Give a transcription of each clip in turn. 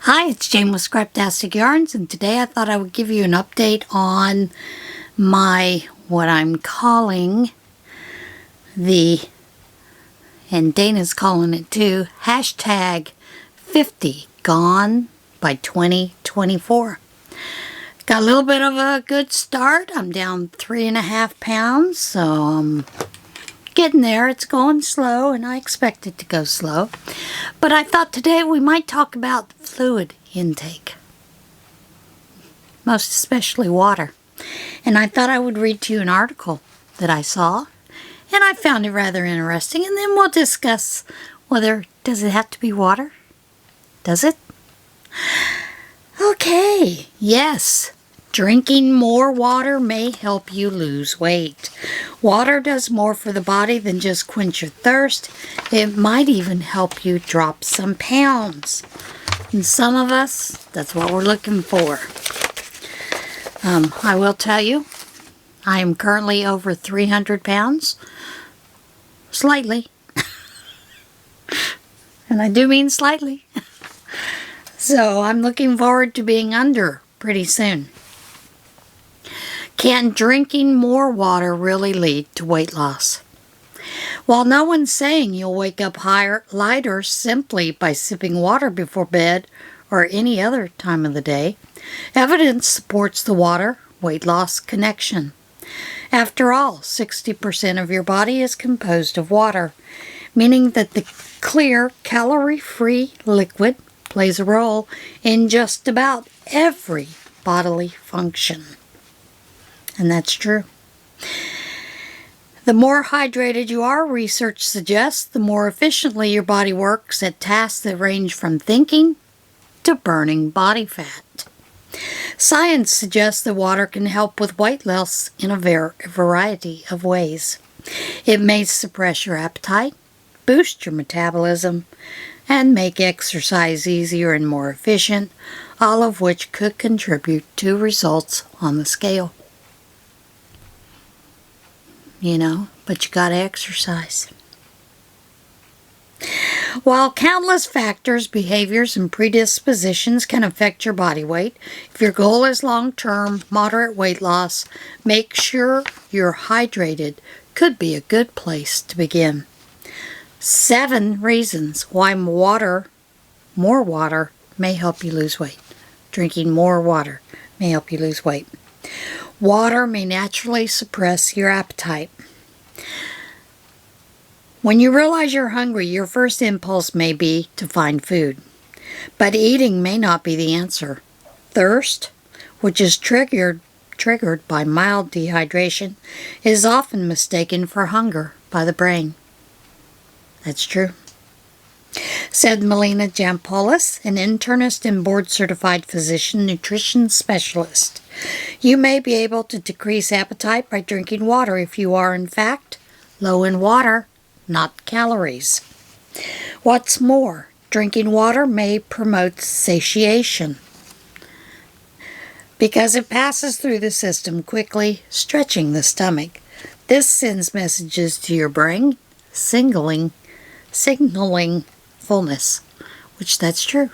Hi, it's Jane with ScrapTasticyarns, and today I thought I would give you an update on what I'm calling and Dana's calling it too, hashtag 50 gone by 2024. Got a little bit of a good start. I'm down 3.5 pounds, so I'm getting there. It's going slow, and I expect it to go slow. But I thought today we might talk about fluid intake, most especially water. And I thought I would read to you an article that I saw, and I found it rather interesting, and then we'll discuss does it have to be water? Does it? Okay, yes. Drinking more water may help you lose weight. Water does more for the body than just quench your thirst. It might even help you drop some pounds. And some of us, that's what we're looking for. I will tell you, I am currently over 300 pounds. Slightly. And I do mean slightly. So I'm looking forward to being under pretty soon. Can drinking more water really lead to weight loss? While no one's saying you'll wake up lighter simply by sipping water before bed or any other time of the day, evidence supports the water-weight loss connection. After all, 60% of your body is composed of water, meaning that the clear, calorie-free liquid plays a role in just about every bodily function. And that's true. The more hydrated you are, research suggests, the more efficiently your body works at tasks that range from thinking to burning body fat. Science suggests that water can help with weight loss in a variety of ways. It may suppress your appetite, boost your metabolism, and make exercise easier and more efficient, all of which could contribute to results on the scale. But you gotta exercise. While countless factors, behaviors, and predispositions can affect your body weight, if your goal is long-term, moderate weight loss, make sure you're hydrated. Could be a good place to begin. 7 reasons why more water, may help you lose weight. Drinking more water may help you lose weight. Water may naturally suppress your appetite. When you realize you're hungry, your first impulse may be to find food. But eating may not be the answer. Thirst, which is triggered by mild dehydration, is often mistaken for hunger by the brain. That's true. Said Melina Jampoulos, an internist and board-certified physician nutrition specialist. You may be able to decrease appetite by drinking water if you are, in fact, low in water, not calories. What's more, drinking water may promote satiation because it passes through the system quickly, stretching the stomach. This sends messages to your brain, signaling fullness, which that's true.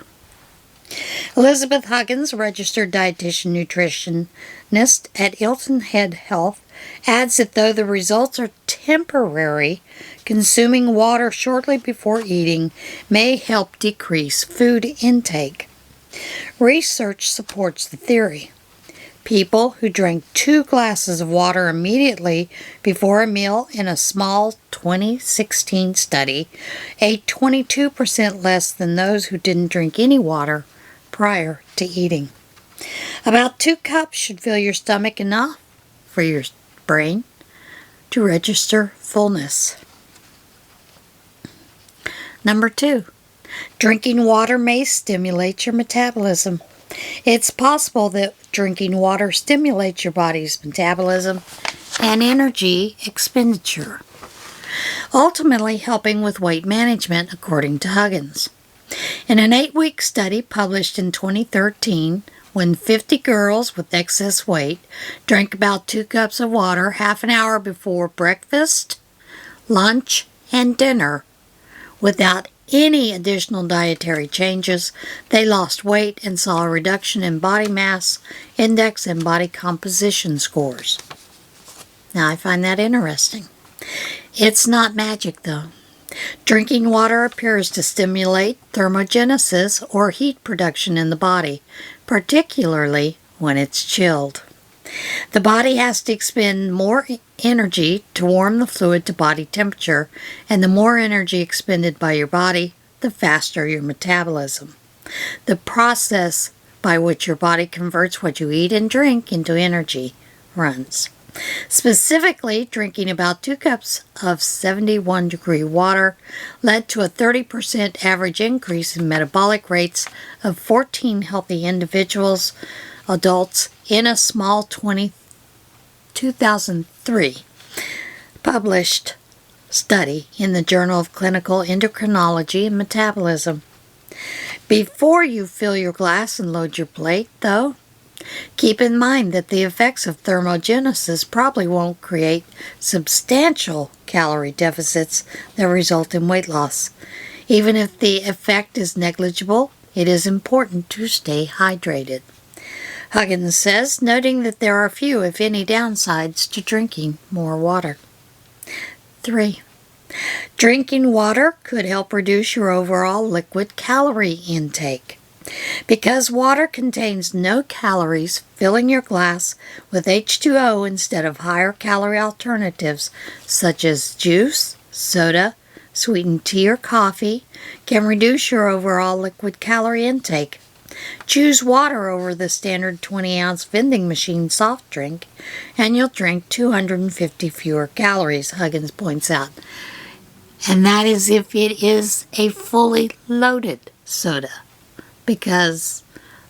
Elizabeth Huggins, registered dietitian nutritionist at Hilton Head Health, adds that though the results are temporary, consuming water shortly before eating may help decrease food intake. Research supports the theory. People who drank 2 glasses of water immediately before a meal in a small 2016 study ate 22% less than those who didn't drink any water prior to eating. About 2 cups should fill your stomach enough for your brain to register fullness. Number 2, drinking water may stimulate your metabolism. It's possible that drinking water stimulates your body's metabolism and energy expenditure, ultimately helping with weight management, according to Huggins. In an 8-week study published in 2013, when 50 girls with excess weight drank about 2 cups of water half an hour before breakfast, lunch, and dinner without any additional dietary changes, they lost weight and saw a reduction in body mass index and body composition scores. Now, I find that interesting. It's not magic, though. Drinking water appears to stimulate thermogenesis, or heat production in the body, particularly when it's chilled. The body has to expend more energy to warm the fluid to body temperature, and the more energy expended by your body, the faster your metabolism. The process by which your body converts what you eat and drink into energy runs. Specifically, drinking about 2 cups of 71-degree water led to a 30% average increase in metabolic rates of 14 healthy adults in a small 2003 published study in the Journal of Clinical Endocrinology and Metabolism. Before you fill your glass and load your plate, though, keep in mind that the effects of thermogenesis probably won't create substantial calorie deficits that result in weight loss. Even if the effect is negligible, it is important to stay hydrated. Huggins says, noting that there are few, if any, downsides to drinking more water. 3. Drinking water could help reduce your overall liquid calorie intake. Because water contains no calories, filling your glass with H2O instead of higher calorie alternatives such as juice, soda, sweetened tea, or coffee can reduce your overall liquid calorie intake. Choose water over the standard 20-ounce vending machine soft drink, and you'll drink 250 fewer calories, Huggins points out. And that is if it is a fully loaded soda, because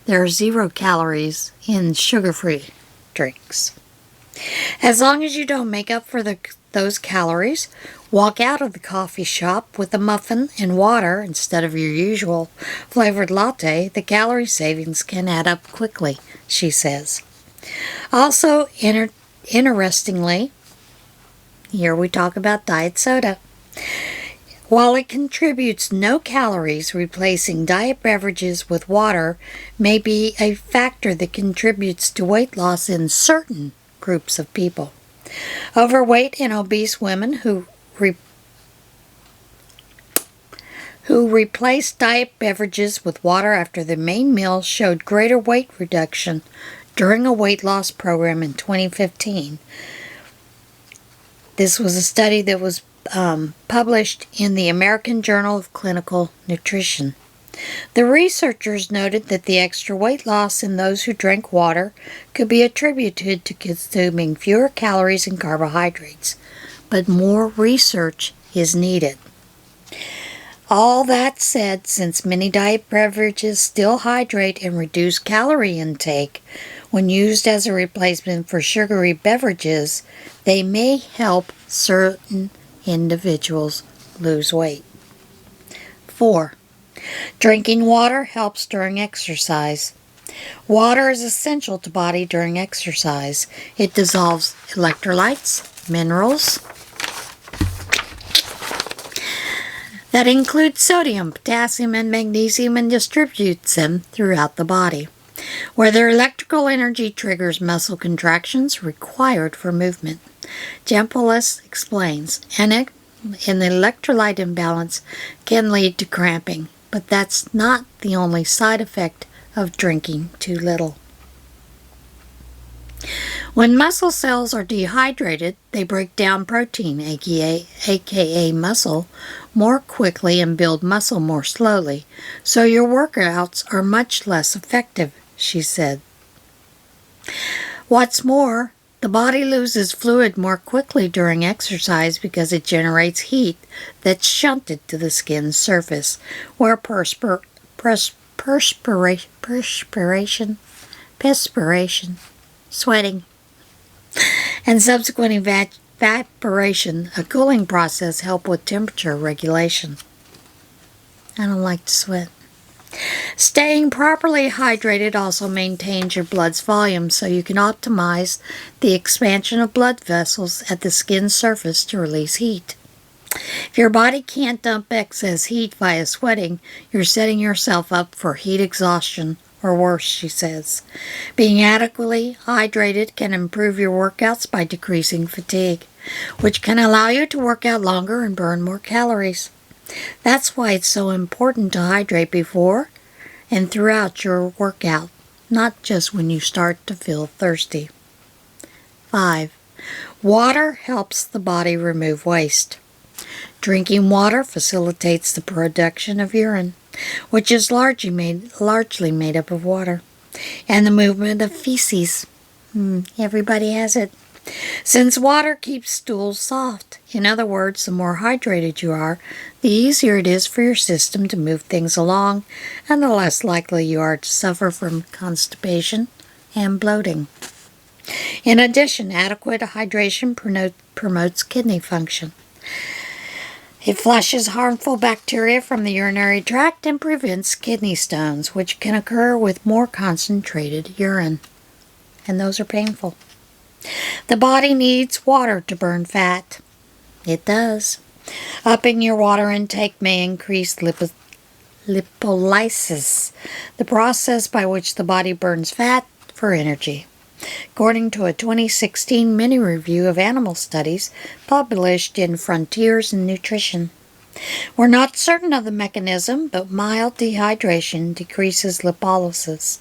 there are 0 calories in sugar-free drinks. As long as you don't make up for those calories, walk out of the coffee shop with a muffin and water instead of your usual flavored latte. The calorie savings can add up quickly, she says. Also, interestingly, here we talk about diet soda. While it contributes no calories, replacing diet beverages with water may be a factor that contributes to weight loss in certain groups of people. Overweight and obese women who replaced diet beverages with water after their main meal showed greater weight reduction during a weight loss program in 2015. This was a study that was published in the American Journal of Clinical Nutrition. The researchers noted that the extra weight loss in those who drank water could be attributed to consuming fewer calories and carbohydrates, but more research is needed. All that said, since many diet beverages still hydrate and reduce calorie intake when used as a replacement for sugary beverages, they may help certain individuals lose weight. 4. Drinking water helps during exercise. Water is essential to body during exercise. It dissolves electrolytes, minerals, that include sodium, potassium, and magnesium, and distributes them throughout the body, where their electrical energy triggers muscle contractions required for movement. Jampolis explains, and an electrolyte imbalance can lead to cramping, but that's not the only side effect of drinking too little. When muscle cells are dehydrated, they break down protein, aka muscle, more quickly and build muscle more slowly, so your workouts are much less effective, she said. What's more, the body loses fluid more quickly during exercise because it generates heat that's shunted to the skin's surface, where perspiration, sweating, and subsequent evaporation, a cooling process, help with temperature regulation. I don't like to sweat. Staying properly hydrated also maintains your blood's volume, so you can optimize the expansion of blood vessels at the skin's surface to release heat. If your body can't dump excess heat via sweating, you're setting yourself up for heat exhaustion, or worse, she says. Being adequately hydrated can improve your workouts by decreasing fatigue, which can allow you to work out longer and burn more calories. That's why it's so important to hydrate before and throughout your workout, not just when you start to feel thirsty. 5. Water helps the body remove waste. Drinking water facilitates the production of urine, which is largely made up of water, and the movement of feces. Everybody has it. Since water keeps stools soft, in other words, the more hydrated you are, the easier it is for your system to move things along, and the less likely you are to suffer from constipation and bloating. In addition, adequate hydration promotes kidney function. It flushes harmful bacteria from the urinary tract and prevents kidney stones, which can occur with more concentrated urine. And those are painful. The body needs water to burn fat. It does. Upping your water intake may increase lipolysis, the process by which the body burns fat for energy. According to a 2016 mini-review of animal studies published in Frontiers in Nutrition. We're not certain of the mechanism, but mild dehydration decreases lipolysis,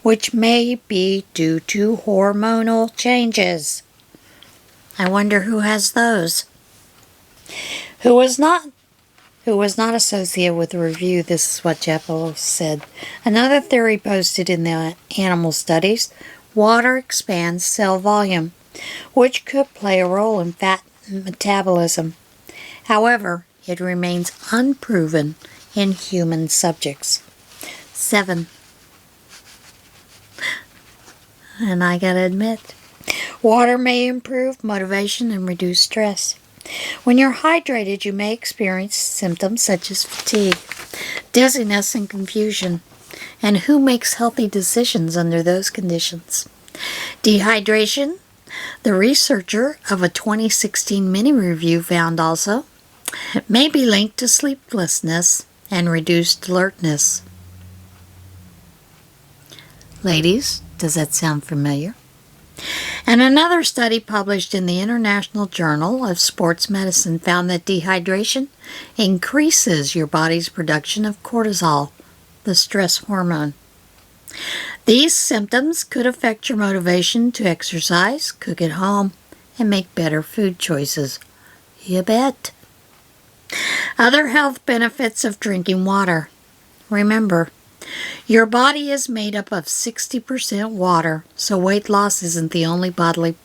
which may be due to hormonal changes. I wonder who has those. Who was not associated with the review, this is what Jeppel said. Another theory posted in the animal studies: water expands cell volume, which could play a role in fat metabolism. However, it remains unproven in human subjects. 7. And I gotta admit, water may improve motivation and reduce stress. When you're hydrated, you may experience symptoms such as fatigue, dizziness, and confusion. And who makes healthy decisions under those conditions? Dehydration, the researcher of a 2016 mini-review found also, may be linked to sleeplessness and reduced alertness. Ladies, does that sound familiar? And another study published in the International Journal of Sports Medicine found that dehydration increases your body's production of cortisol, the stress hormone. These symptoms could affect your motivation to exercise, cook at home, and make better food choices. You bet. Other health benefits of drinking water. Remember, your body is made up of 60% water, so weight loss isn't the only bodily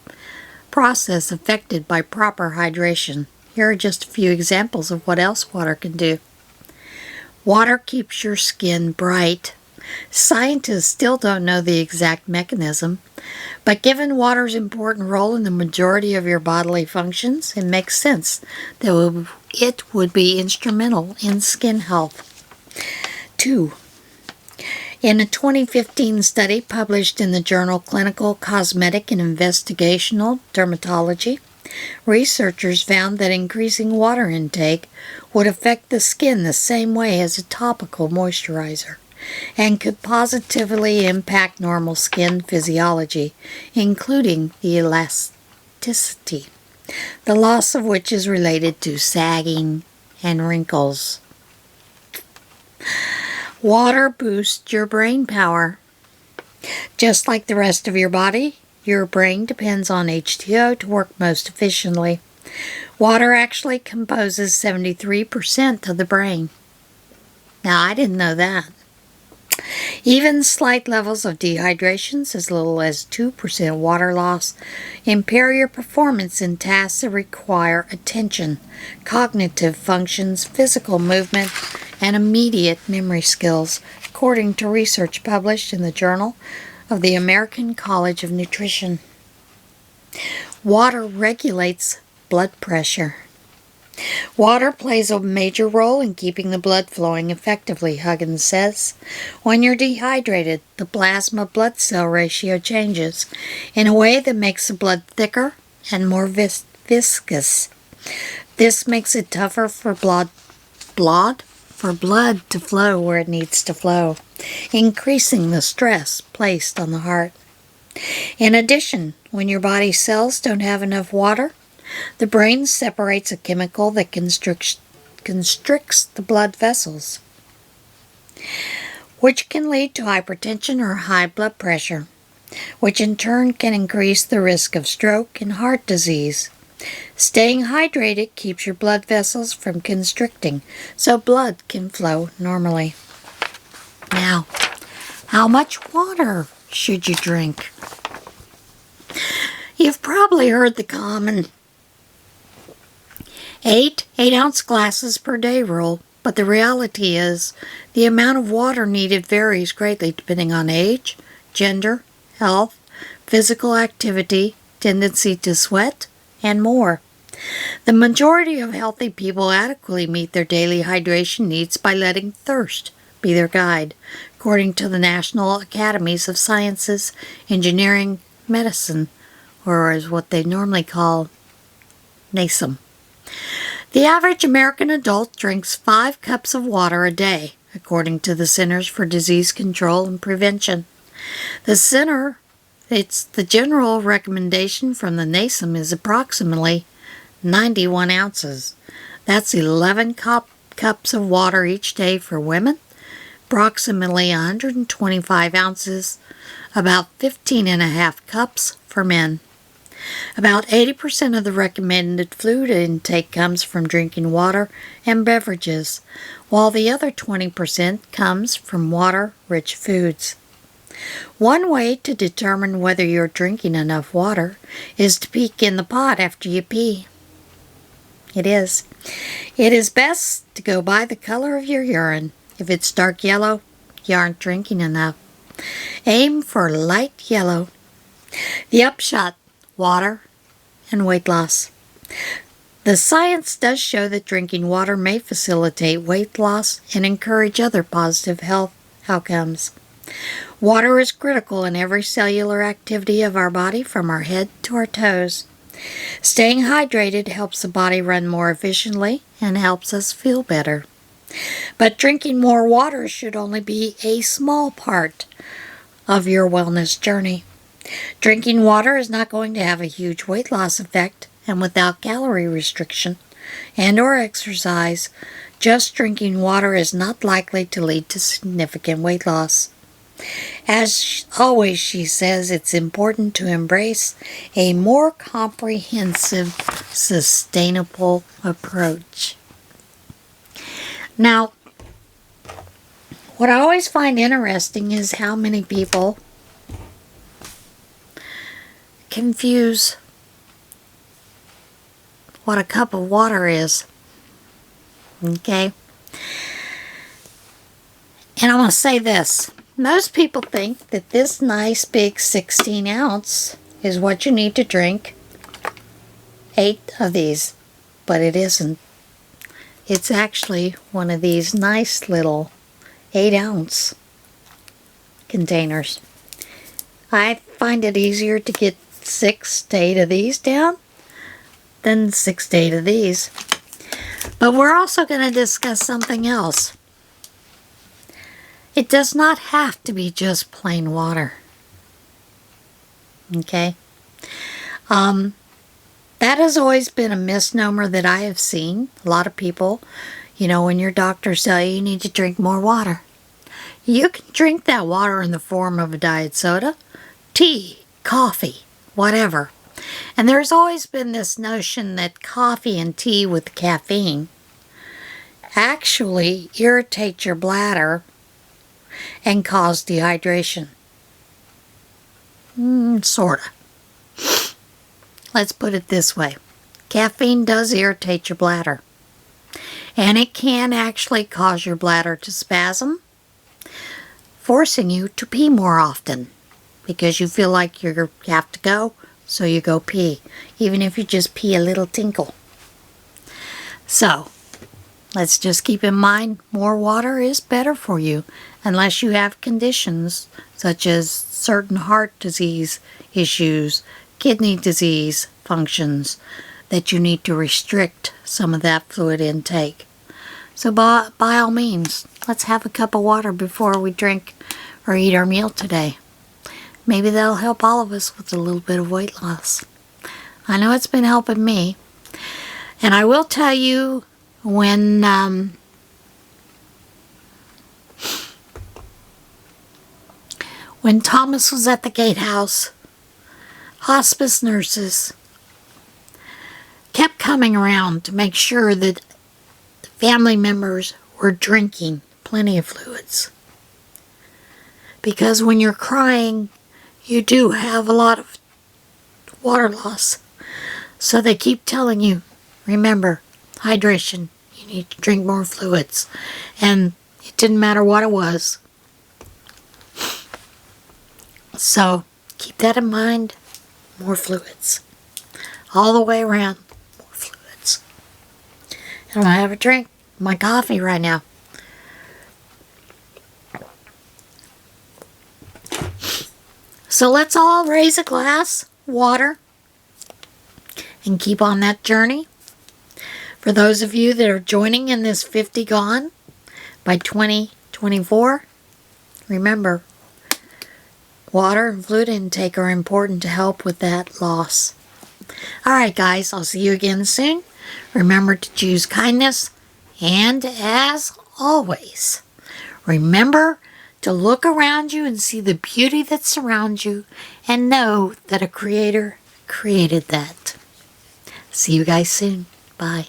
process affected by proper hydration. Here are just a few examples of what else water can do. Water keeps your skin bright. Scientists still don't know the exact mechanism, but given water's important role in the majority of your bodily functions, it makes sense that it would be instrumental in skin health. 2. In a 2015 study published in the journal Clinical Cosmetic and Investigational Dermatology, researchers found that increasing water intake would affect the skin the same way as a topical moisturizer, and could positively impact normal skin physiology, including the elasticity, the loss of which is related to sagging and wrinkles. Water boosts your brain power. Just like the rest of your body, your brain depends on H2O to work most efficiently. Water actually composes 73% of the brain. Now, I didn't know that. Even slight levels of dehydrations, as little as 2% water loss, impair your performance in tasks that require attention, cognitive functions, physical movement, and immediate memory skills, according to research published in the Journal of the American College of Nutrition. Water regulates blood pressure. Water plays a major role in keeping the blood flowing effectively, Huggins says. When you're dehydrated, the plasma blood cell ratio changes in a way that makes the blood thicker and more viscous. This makes it tougher for blood to flow where it needs to flow, increasing the stress placed on the heart. In addition, when your body's cells don't have enough water, the brain separates a chemical that constricts the blood vessels, which can lead to hypertension or high blood pressure, which in turn can increase the risk of stroke and heart disease. Staying hydrated keeps your blood vessels from constricting, so blood can flow normally. Now, how much water should you drink? You've probably heard the common 8-ounce glasses per day rule, but the reality is the amount of water needed varies greatly depending on age, gender, health, physical activity, tendency to sweat, and more. The majority of healthy people adequately meet their daily hydration needs by letting thirst be their guide, according to the National Academies of Sciences, Engineering, Medicine, or as what they normally call NASM. The average American adult drinks 5 cups of water a day, according to the Centers for Disease Control and Prevention. The general recommendation from the NASM is approximately 91 ounces. That's 11 cups of water each day for women, approximately 125 ounces, about 15.5 cups for men. About 80% of the recommended fluid intake comes from drinking water and beverages, while the other 20% comes from water-rich foods. One way to determine whether you're drinking enough water is to peek in the pot after you pee. It is best to go by the color of your urine. If it's dark yellow, you aren't drinking enough. Aim for light yellow. The upshot: water and weight loss. The science does show that drinking water may facilitate weight loss and encourage other positive health outcomes. Water is critical in every cellular activity of our body from our head to our toes. Staying hydrated helps the body run more efficiently and helps us feel better. But drinking more water should only be a small part of your wellness journey. Drinking water is not going to have a huge weight loss effect, and without calorie restriction and/or exercise, just drinking water is not likely to lead to significant weight loss. As always, she says, it's important to embrace a more comprehensive, sustainable approach. Now, what I always find interesting is how many people confuse what a cup of water is. Okay? And I'm going to say this. Most people think that this nice big 16 ounce is what you need to drink 8 of these, but it isn't. It's actually one of these nice little 8-ounce containers. I find it easier to get 6 to 8 of these down than 6 to 8 of these. But we're also going to discuss something else. It does not have to be just plain water. Okay? That has always been a misnomer that I have seen. A lot of people, when your doctors tell you need to drink more water. You can drink that water in the form of a diet soda, tea, coffee, whatever. And there's always been this notion that coffee and tea with caffeine actually irritate your bladder and cause dehydration. Sorta. Let's put it this way. Caffeine does irritate your bladder. And it can actually cause your bladder to spasm, forcing you to pee more often because you feel like you have to go, so you go pee, even if you just pee a little tinkle. So, let's just keep in mind more water is better for you unless you have conditions such as certain heart disease issues, kidney disease functions, that you need to restrict some of that fluid intake. So by all means, let's have a cup of water before we drink or eat our meal today. Maybe that'll help all of us with a little bit of weight loss. I know it's been helping me. And I will tell you, when Thomas was at the gatehouse, hospice nurses kept coming around to make sure that family members were drinking plenty of fluids. Because when you're crying, you do have a lot of water loss. So they keep telling you, remember, hydration, you need to drink more fluids. And it didn't matter what it was. So keep that in mind, more fluids. All the way around, more fluids. And I have a drink, my coffee right now. So let's all raise a glass, water, and keep on that journey. For those of you that are joining in this 50 Gone by 2024, remember, water and fluid intake are important to help with that loss. Alright guys, I'll see you again soon. Remember to choose kindness, and as always, remember to look around you and see the beauty that surrounds you and know that a creator created that. See you guys soon. Bye.